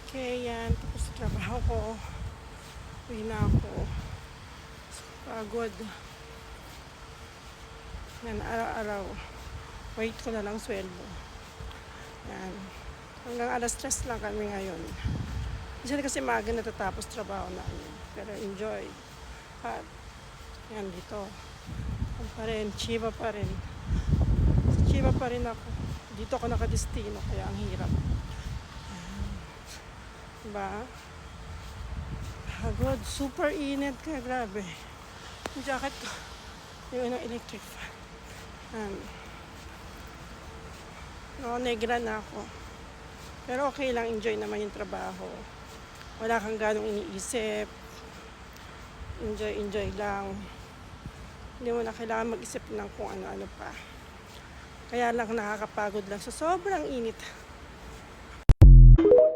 Okay, yan. Tapos sa trabaho ko. Uwi na ako. Pagod. Yan, araw-araw. Wait ko na lang sweldo. Yan. Hanggang alas 3 lang kami ngayon. Minsan kasi maaga natatapos trabaho namin. Pero enjoy. At yan dito. Yan pa rin. Chiba pa rin. Chiba pa rin ako. Dito ako nakadestino. Kaya ang hirap. Diba? Pagod. Super init. Kaya grabe. Yung jacket ko. Yung electric fan. Yan. No, negra na ako. Pero okay lang. Enjoy naman yung trabaho. Wala kang ganong iniisip. Enjoy lang. Hindi mo na kailangan mag-isip ng kung ano-ano pa. Kaya lang nakakapagod lang sa sobrang init.